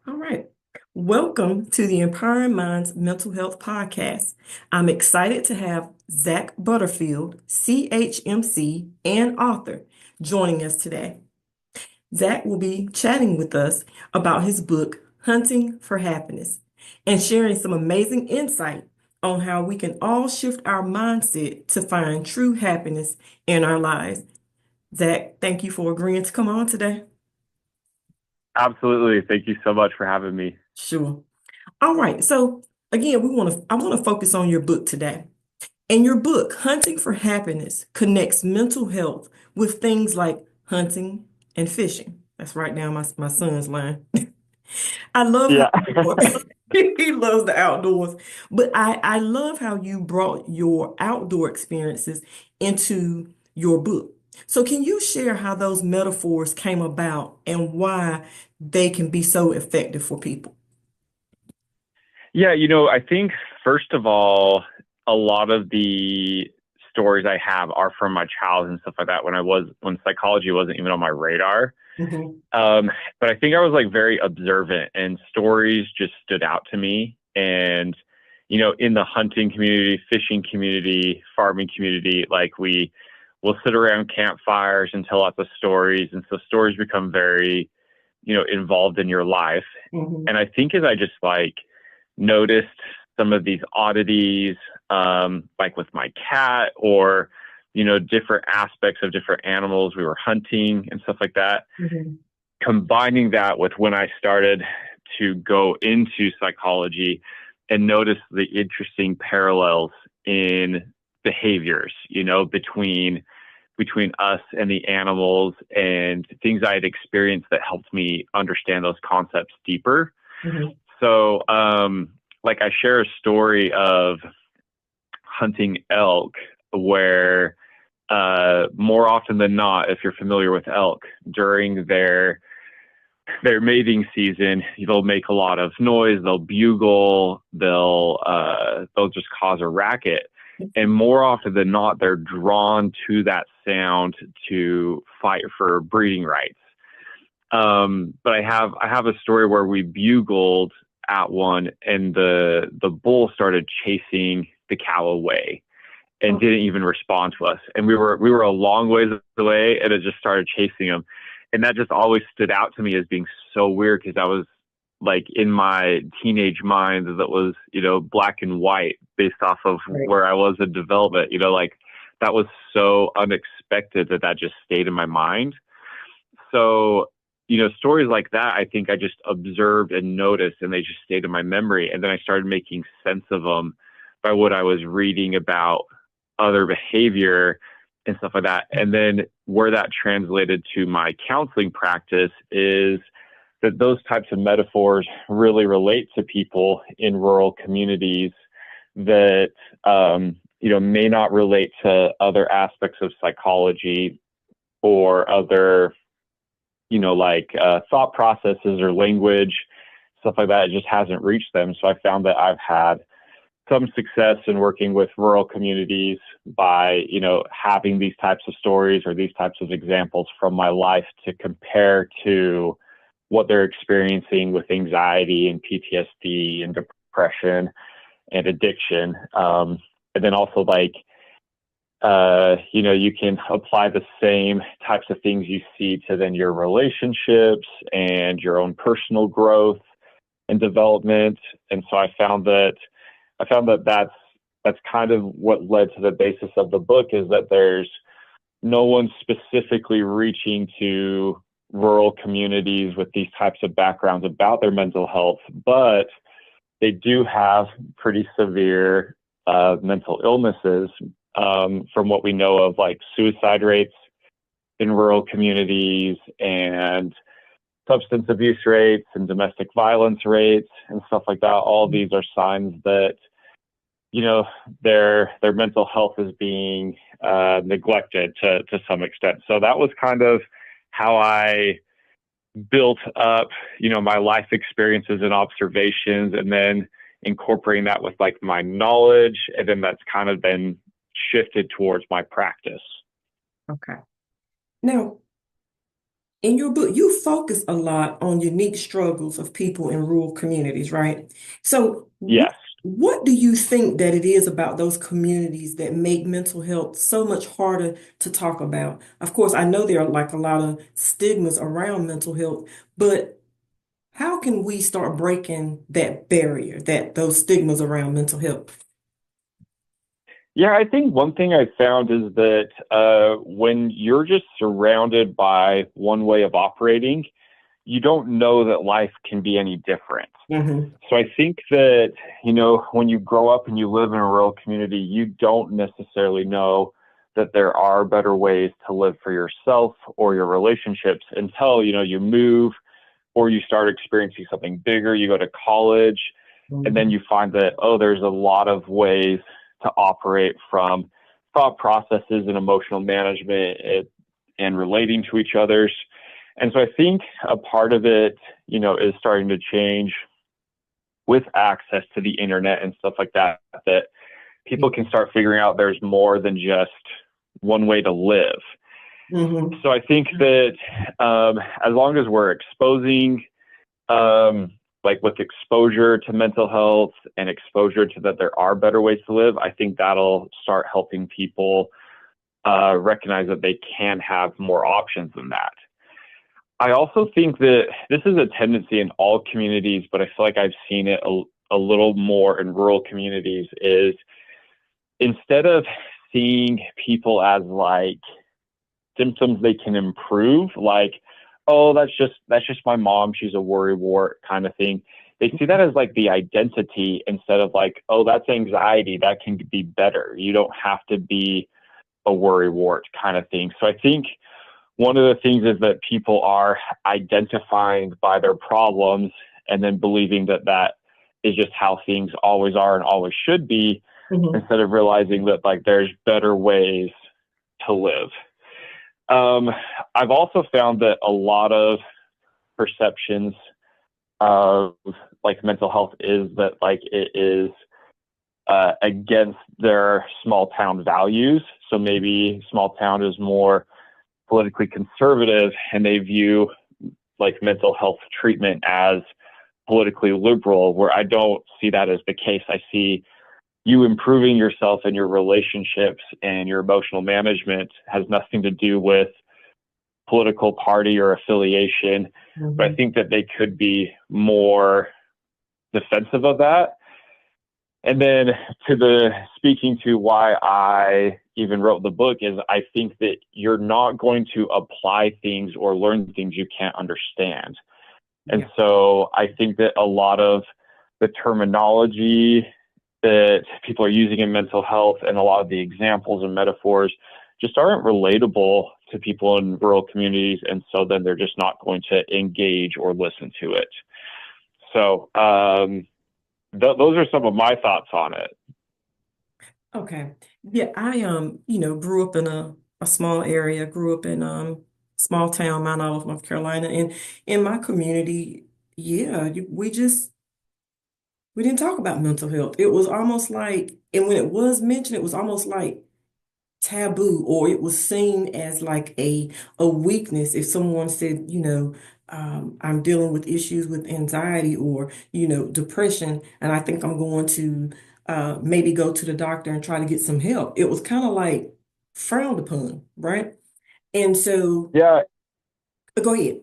All right. Welcome to the Empowering Minds Mental Health Podcast. I'm excited to have Zack Butterfield, CHMC, and author, joining us today. Zack will be chatting with us about his book, Hunting for Happiness, and sharing some amazing insight on how we can all shift our mindset to find true happiness in our lives. Zack, thank you for agreeing to come on today. Absolutely. Thank you so much for having me. Sure. All right. So again, I want to focus on your book today. And your book, Hunting for Happiness, connects mental health with things like hunting and fishing. That's right now my son's line. I love how Yeah. he loves the outdoors, but I love how you brought your outdoor experiences into your book. So can you share how those metaphors came about and why they can be so effective for people? Yeah, I think first of all, a lot of the stories I have are from my childhood and stuff like that when psychology wasn't even on my radar. Mhm. Um, but I think I was like very observant and stories just stood out to me. And, in the hunting community, fishing community, farming community, like we will sit around campfires and tell lots of stories. And so stories become very, involved in your life. Mhm. And I think as I just like noticed some of these oddities, like with my cat or, different aspects of different animals we were hunting and stuff like that, Mhm. combining that with when I started to go into psychology and notice the interesting parallels in behaviors, between us and the animals and things I had experienced that helped me understand those concepts deeper. Mhm. So, like I share a story of hunting elk where more often than not, if you're familiar with elk, during their mating season, they'll make a lot of noise, they'll bugle, they'll just cause a racket. And more often than not, they're drawn to that sound to fight for breeding rights. But I have a story where we bugled at one, and the bull started chasing the cow away and Oh, didn't even respond to us. And we were a long ways away, and it just started chasing him. And that just always stood out to me as being so weird because I was like in my teenage mind that was black and white based off of right. where I was in development. Like that was so unexpected that just stayed in my mind. So, stories like that, I think I just observed and noticed, and they just stayed in my memory. And then I started making sense of them by what I was reading about other behavior and stuff like that. And then where that translated to my counseling practice is that those types of metaphors really relate to people in rural communities that, may not relate to other aspects of psychology or other like thought processes or language, stuff like that. It just hasn't reached them. So I found that I've had some success in working with rural communities by, having these types of stories or these types of examples from my life to compare to what they're experiencing with anxiety and PTSD and depression and addiction. And then also like you can apply the same types of things you see to then your relationships and your own personal growth and development. And so I found that that's kind of what led to the basis of the book is that there's no one specifically reaching to rural communities with these types of backgrounds about their mental health, but they do have pretty severe mental illnesses, from what we know of, like suicide rates in rural communities and substance abuse rates and domestic violence rates and stuff like that. All these are signs that you know their mental health is being neglected to some extent. So that was kind of how I built up my life experiences and observations, and then incorporating that with like my knowledge, and then that's kind of been shifted towards my practice. Okay. Now, In your book, you focus a lot on unique struggles of people in rural communities, right? So, Yes. what do you think that it is about those communities that make mental health so much harder to talk about? Of course, I know there are like a lot of stigmas around mental health, but how can we start breaking that barrier, that those stigmas around mental health? Yeah, I think one thing I found is that when you're just surrounded by one way of operating, you don't know that life can be any different. Hmm. So I think that, when you grow up and you live in a rural community, you don't necessarily know that there are better ways to live for yourself or your relationships until, you move or you start experiencing something bigger, you go to college, and then Hmm. you find that, oh, there's a lot of ways to operate from thought processes and emotional management and relating to each other's. And so I think a part of it, is starting to change with access to the internet and stuff like that, that people can start figuring out there's more than just one way to live. Hmm. So I think that as long as we're exposing, um, like with exposure to mental health and exposure to that there are better ways to live, I think that'll start helping people recognize that they can have more options than that. I also think that this is a tendency in all communities, but I feel like I've seen it a little more in rural communities is instead of seeing people as like symptoms they can improve, like, oh, that's just my mom, she's a worrywart kind of thing. They see that as like the identity instead of like, oh, that's anxiety, that can be better. You don't have to be a worrywart kind of thing. So I think one of the things is that people are identifying by their problems and then believing that that is just how things always are and always should be, Hmm. instead of realizing that like there's better ways to live. Um, I've also found that a lot of perceptions of like mental health is that like it is against their small town values. So maybe small town is more politically conservative and they view like mental health treatment as politically liberal, where I don't see that as the case. I see you improving yourself and your relationships and your emotional management has nothing to do with political party or affiliation. But I Hmm. think that they could be more defensive of that. And then to the speaking to why I even wrote the book is I think that you're not going to apply things or learn things you can't understand. And Yeah. so I think that a lot of the terminology that people are using in mental health and a lot of the examples and metaphors just aren't relatable to people in rural communities. And so then they're just not going to engage or listen to it. So those are some of my thoughts on it. Okay. Yeah, I grew up in a small area, grew up in small town, Mount Olive, North Carolina, and in my community, yeah, we didn't talk about mental health. It was almost like, and when it was mentioned, it was almost like taboo, or it was seen as like a weakness if someone said, I'm dealing with issues with anxiety or, depression, and I think I'm going to maybe go to the doctor and try to get some help. It was kind of like frowned upon, right? And so Yeah. go ahead.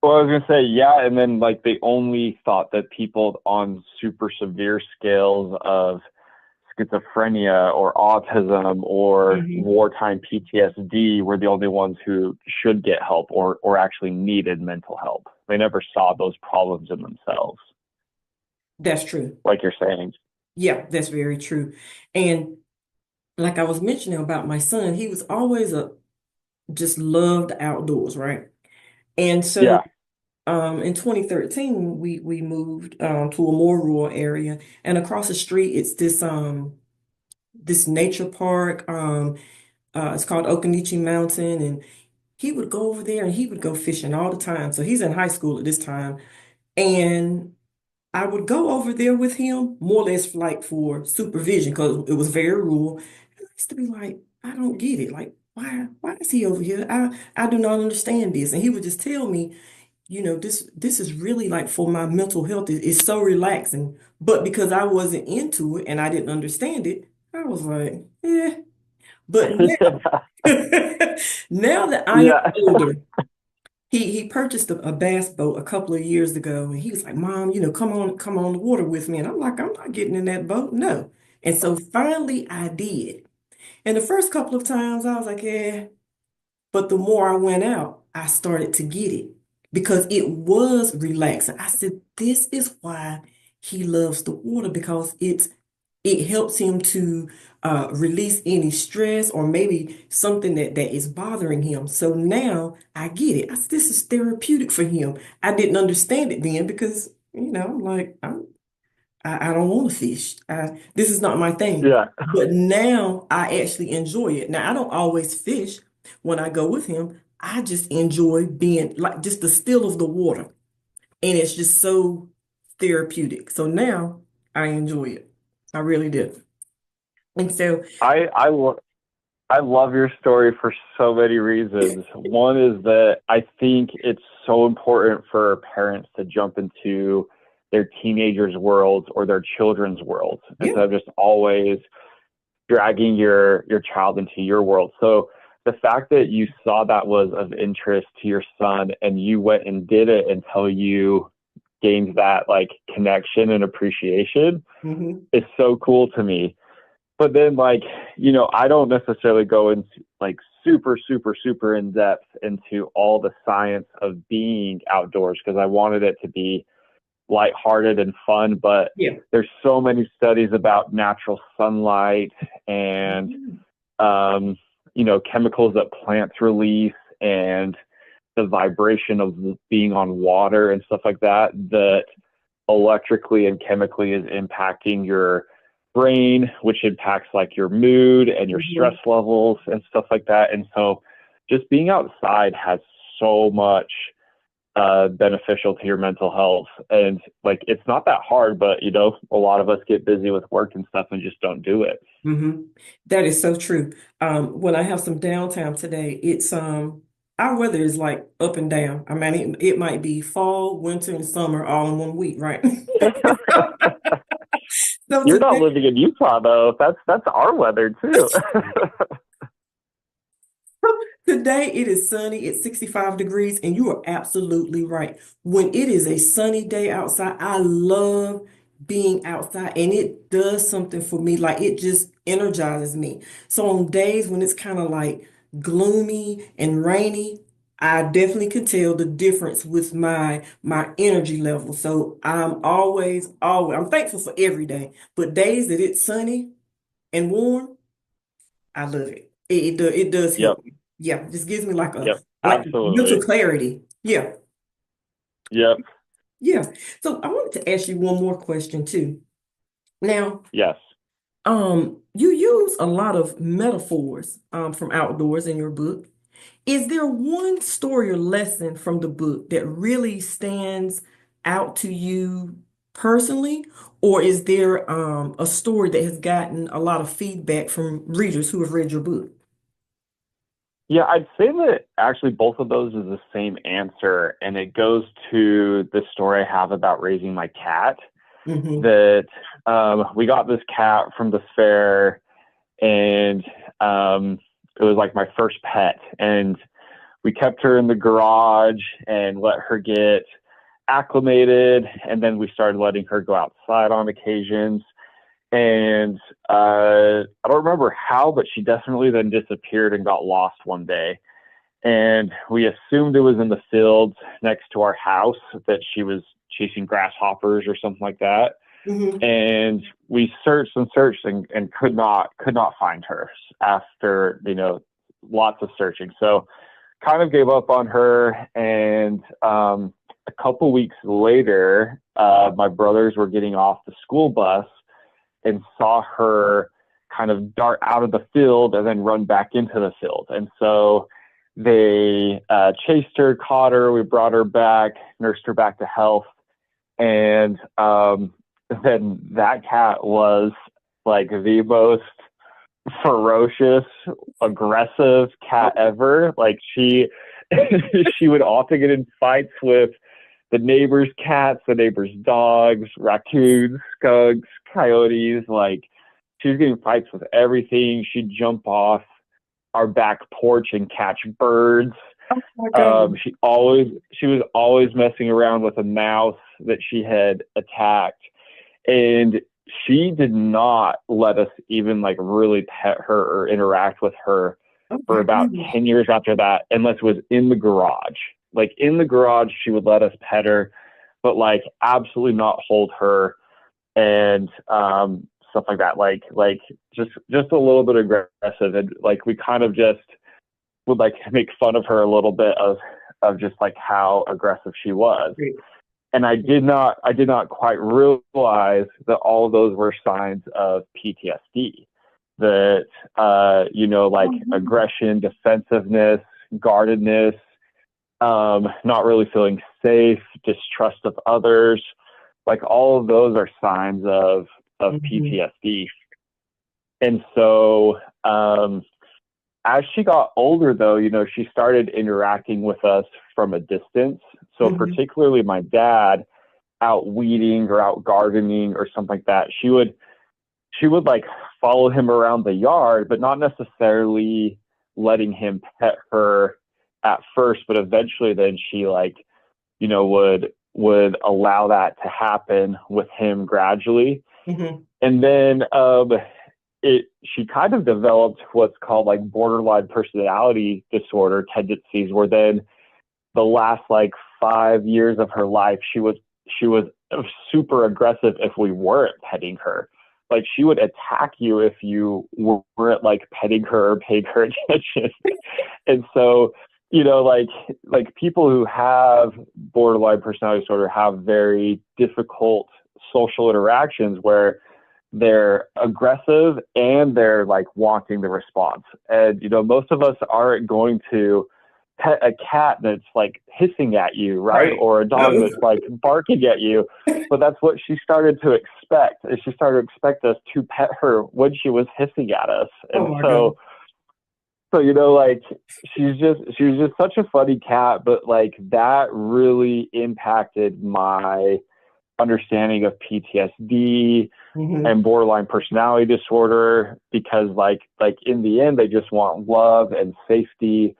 Well, I was gonna say, yeah, and then like they only thought that people on super severe scales of schizophrenia or autism or Hmm. wartime PTSD were the only ones who should get help or actually needed mental help. They never saw those problems in themselves, That's true. like you're saying. Yeah, that's very true. And like I was mentioning about my son, he was always a just loved outdoors, right? And so Yeah. in 2013, we moved to a more rural area, and across the street, it's this nature park. It's called Okanichi Mountain, and he would go over there and he would go fishing all the time. So he's in high school at this time, and I would go over there with him more or less like for supervision because it was very rural. And I used to be like, I don't get it. Like, why is he over here? I do not understand this. And he would just tell me, this is really like for my mental health. It's so relaxing. But because I wasn't into it and I didn't understand it, I was like, eh. But now, now that I am Yeah. older, he purchased a bass boat a couple of years ago, and he was like, "Mom, come on the water with me." And I'm like, "I'm not getting in that boat, no." And so finally, I did. And the first couple of times, I was like, "Yeah." But the more I went out, I started to get it because it was relaxing. I said, this is why he loves the water because it helps him to release any stress or maybe something that is bothering him. So now I get it. This is therapeutic for him. I didn't understand it then because, I'm like, I don't want to fish. This is not my thing. Yeah. But now I actually enjoy it. Now I don't always fish when I go with him. I just enjoy being like just the still of the water. And it's just so therapeutic. So now I enjoy it. I really do. And so, I I lo- I love your story for so many reasons. One is that I think it's so important for parents to jump into their teenagers' worlds or their children's worlds yeah. instead of just always dragging your child into your world. So the fact that you saw that was of interest to your son and you went and did it until you gained that like connection and appreciation Hmm. is so cool to me. But then like, I don't necessarily go into like super, super, super in depth into all the science of being outdoors because I wanted it to be lighthearted and fun, but Yeah. there's so many studies about natural sunlight and Mhm. chemicals that plants release and the vibration of being on water and stuff like that that electrically and chemically is impacting your brain, which impacts like your mood and your stress Mhm. levels and stuff like that. And so just being outside has so much beneficial to your mental health. And like, it's not that hard, but a lot of us get busy with work and stuff and just don't do it. Hmm. That is so true. When I have some downtime today, it's our weather is like up and down. I mean, it might be fall, winter, and summer all in one week, right? So You're not today, living in Utah though. That's our weather too. today it is sunny. It's 65 degrees, and you are absolutely right. When it is a sunny day outside, I love being outside, and it does something for me. Like it just energizes me. So on days when it's kind of like gloomy and rainy, I definitely can tell the difference with my energy level. So I'm always I'm thankful for every day. But days that it's sunny and warm, I love it. It does Yep. help me. Yeah, just gives me like a Yep. like mental Absolutely. clarity. Yeah, Yep. yeah. So I wanted to ask you one more question too. Now, Yes. you use a lot of metaphors from outdoors in your book. Is there one story or lesson from the book that really stands out to you personally, or is there a story that has gotten a lot of feedback from readers who have read your book? Yeah, I'd say that actually both of those is the same answer. And it goes to the story I have about raising my cat. Hmm. That we got this cat from the fair, and it was like my first pet. And we kept her in the garage and let her get acclimated. And then we started letting her go outside on occasions. And I don't remember how, but she definitely then disappeared and got lost one day. And we assumed it was in the fields next to our house that she was chasing grasshoppers or something like that. Hmm. And we searched and searched and could not find her after lots of searching. So kind of gave up on her. And a couple weeks later, my brothers were getting off the school bus and saw her kind of dart out of the field and then run back into the field. And so they chased her, caught her, we brought her back, nursed her back to health. And then that cat was like the most ferocious, aggressive cat ever. Like she would often get in fights with the neighbors' cats, the neighbors' dogs, raccoons, skunks, coyotes. Like she was getting fights with everything. She'd jump off our back porch and catch birds. Oh my God. She was always messing around with a mouse that she had attacked, and she did not let us even like really pet her or interact with her Oh for my about goodness. 10 years after that, unless it was in the garage. Like in the garage, she would let us pet her, but like absolutely not hold her and stuff like that. Like just a little bit aggressive, and like we kind of just would like make fun of her a little bit of just like how aggressive she was. Great. And I did not quite realize that all of those were signs of PTSD. That like Oh, no. aggression, defensiveness, guardedness, not really feeling safe, distrust of others, like all of those are signs of Mhm. PTSD. And so as she got older, though, she started interacting with us from a distance. So Mhm. particularly my dad, out weeding or out gardening or something like that, she would like follow him around the yard, but not necessarily letting him pet her at first. But eventually, then she like would allow that to happen with him gradually. Mhm. And then she kind of developed what's called like borderline personality disorder tendencies, where then the last like 5 years of her life, she was super aggressive if we weren't petting her. Like she would attack you if you weren't like petting her or paying her attention. And so, like people who have borderline personality disorder have very difficult social interactions where they're aggressive and they're like wanting the response. And most of us aren't going to pet a cat that's like hissing at you, right? Right. Or a dog No. that's like barking at you. But that's what she started to expect. Is she started to expect us to pet her when she was hissing at us. Oh And my God. so like she was just such a funny cat, but like that really impacted my understanding of PTSD Mhm. and borderline personality disorder, because like in the end they just want love and safety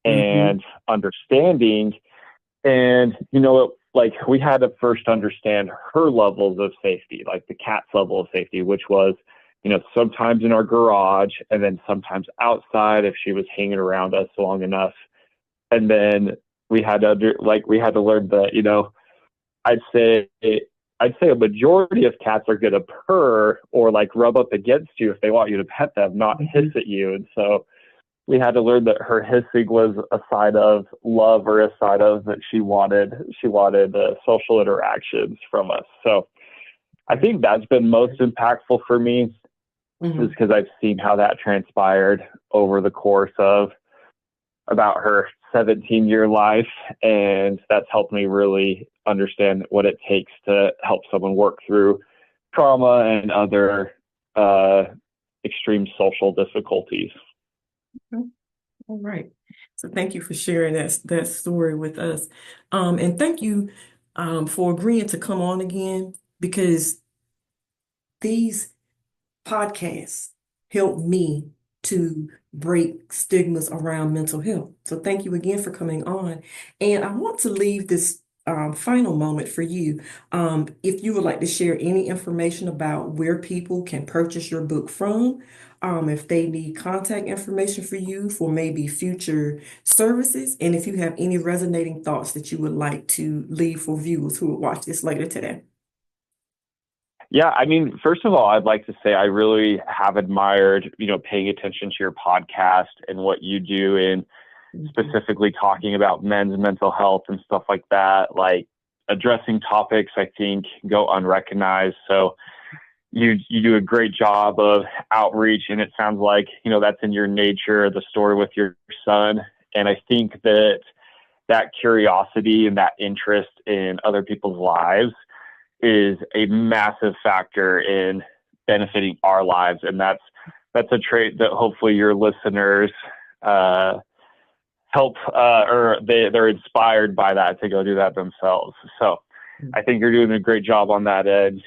Mhm. and understanding. And like we had to first understand her levels of safety, like the cat's level of safety, which was sometimes in our garage and then sometimes outside if she was hanging around us long enough. And then we had to learn that I'd say I'd say a majority of cats are going to purr or like rub up against you if they want you to pet them, not hiss Mhm. at you. And so we had to learn that her hissing was a sign of love, or a sign of that she wanted social interactions from us. So I Right. think that's been most impactful for me, is Mhm. because I've seen how that transpired over the course of about her 17-year life. And that's helped me really understand what it takes to help someone work through trauma and other uh, extreme social difficulties. Okay. All right. So thank you for sharing that story with us. And thank you for agreeing to come on again, because these podcasts help me to break stigmas around mental health. So thank you again for coming on. And I want to leave this final moment for you. If you would like to share any information about where people can purchase your book from, if they need contact information for you for maybe future services, and if you have any resonating thoughts that you would like to leave for viewers who will watch this later today. Yeah, I mean, first of all, I'd like to say I really have admired, paying attention to your podcast and what you do in Mhm. specifically talking about men's mental health and stuff like that. Like addressing topics I think go unrecognized. So you do a great job of outreach, and it sounds like that's in your nature, the story with your son. And I think that that curiosity and that interest in other people's lives is a massive factor in benefiting our lives. And that's that's a trait that hopefully your listeners uh, help or they're inspired by that to go do that themselves. So I think you're doing a great job on that end.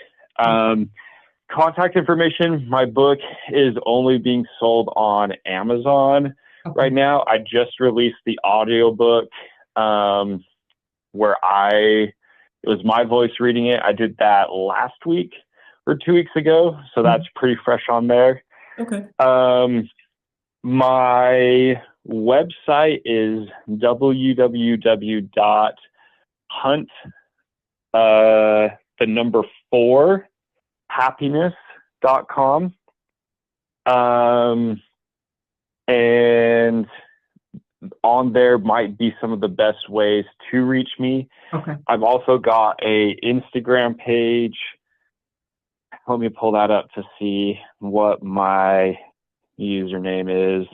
Contact information, my book is only being sold on Amazon right now. I just released the audiobook where it was my voice reading it. I did that last week or 2 weeks ago, so that's pretty fresh on there. Okay. My website is www.hunt the number 4 happiness.com. And on there might be some of the best ways to reach me. Okay. I've also got a Instagram page. Let me pull that up to see what my username is.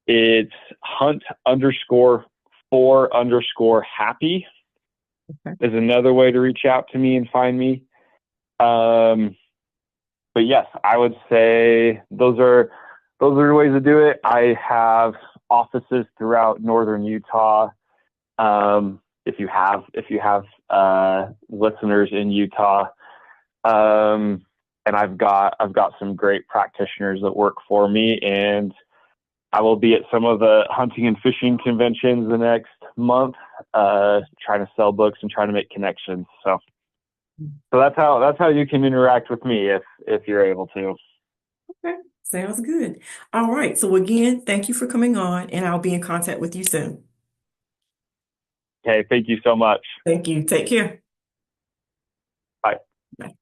It's hunt_4_happy is another way to reach out to me and find me. But yes, I would say those are ways to do it. I have offices throughout northern Utah. If you have listeners in Utah, and I've got some great practitioners that work for me, and I will be at some of the hunting and fishing conventions the next month, trying to sell books and trying to make connections. So that's how you can interact with me if you're able to. Okay. Sounds good. All right. So again, thank you for coming on, and I'll be in contact with you soon. Okay, thank you so much. Thank you. Take care. Bye. Bye.